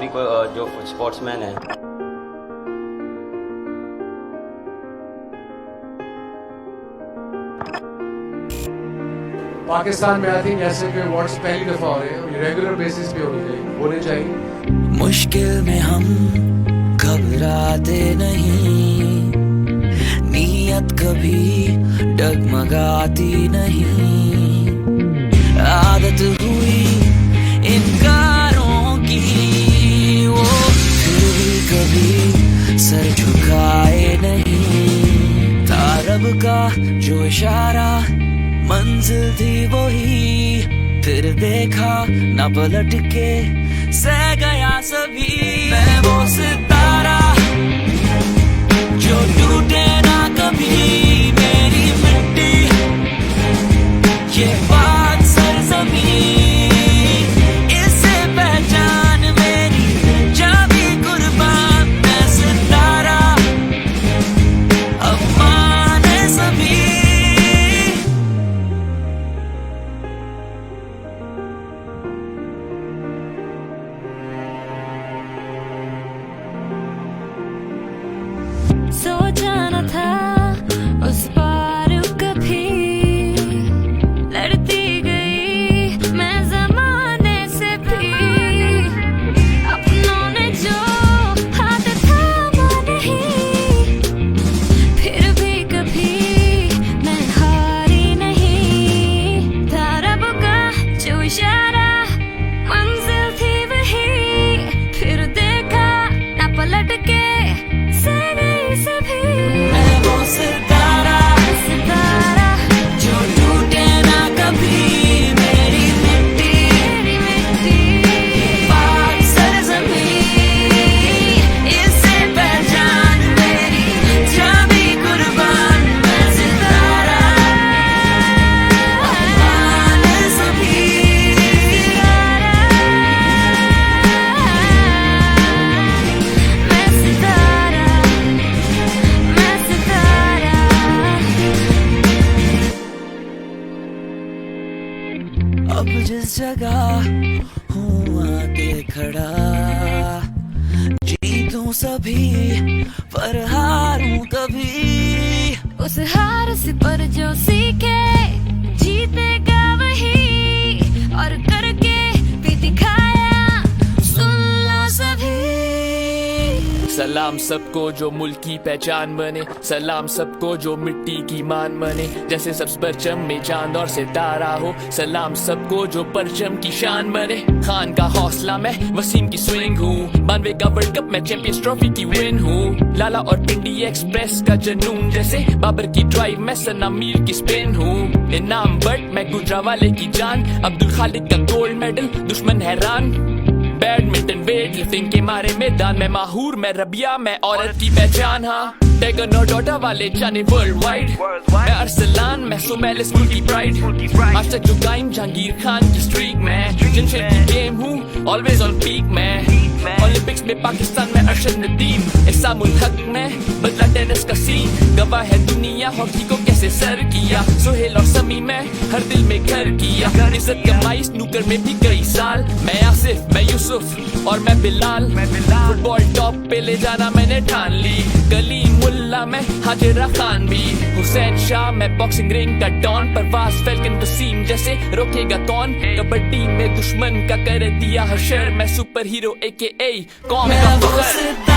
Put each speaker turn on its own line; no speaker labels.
सभी को जो स्पोर्ट्समैन है।
पाकिस्तान में आई थिंक ऐसे के अवार्ड्स पहली दफा हो रहे हैं, रेगुलर बेसिस पे होने चाहिए।
मुश्किल में हम घबराते नहीं, नीयत कभी डगमगाती नहीं। आदत हुई इनकारों की, वो फिर भी कभी सर झुकाए नहीं। था रब का जो इशारा, मंजिल थी वही, फिर देखा ना पलट के सह गया सभी। मैं वो सितारा जो टूटे ना कभी, मेरी मिट्टी ये बात सरजमीं, इससे पहचान मेरी जाबी कुर्बान। मैं सितारा अब माने सभी।
सोचा न था उस पार कभी, लड़ती गई मैं जमाने से भी। अपनों ने जो हाथ थामा नहीं, फिर भी कभी मैं हारी नहीं। था रब का जो इशारा, मंजिल थी वही, फिर देखा ना पलट के
मैं वो सितारा जो टूटे ना कभी, मेरी मिट्टी पाक सरजमीं, इससे पहचान मेरी जाबी कुर्बान। मैं सितारा मान सभी।
मैं सितारा, मैं सितारा।
अब जिस जगह हूँ आके खड़ा, जीतूं सभी पर हारूं कभी।
उस हार से पर जो सीखे, जीतेगा वही, और करके भी दिखाया, सुन लो सभी।
सलाम सबको जो मुल्क की पहचान बने, सलाम सबको जो मिट्टी की मान बने। जैसे सब परचम में चांद और सितारा हो, सलाम सबको जो परचम की शान बने। खान का हौसला मैं वसीम की स्विंग हूँ, 92 का वर्ल्ड कप मैं चैंपियंस ट्रॉफी की विन हूँ। लाला और पिंडी एक्सप्रेस का जनून, जैसे बाबर की ड्राइव मैं सना मीर की स्पिन हूँ। इनाम बट मैं गुजरावाले की जान, अब्दुल खालिद का गोल्ड मेडल दुश्मन हैरान। बैडमिंटन वेट लिफ्टिंग के मारे मैदान में माहूर, मैं रबिया मैं औरत की पहचान। हाँ टैगर और डॉटर वाले जाने वर्ल्ड वाइड, मैं अरसलान मैं सुमेल स्कूल की प्राइड। आज तक जो कायम जहांगीर खान की स्ट्रीक में, जिनसे गेम हूँ ऑलवेज ऑन पीक में। ओलंपिक्स में पाकिस्तान में अरशद नदीम, इसामुल हक में बदला टेनिस का सीन। गवाह है दुनिया हॉकी को कैसे सर किया, सोहेल और समी में हर दिल में घर किया। इज्जत कमाई स्नूकर में भी कई साल, मैं आसिफ मैं यूसुफ और मैं बिलाल। फुटबॉल टॉप पे ले जाना मैंने ठान ली, गली मुल्ला में हाजिरा खान भी। हुसैन शाह मैं बॉक्सिंग रिंग का डॉन, परवाज फैल्कन वसीम जैसे रोकेगा कौन। कबड्डी में दुश्मन का कर दिया हशर, मैं सुपर हीरो AKA कौम का फखर।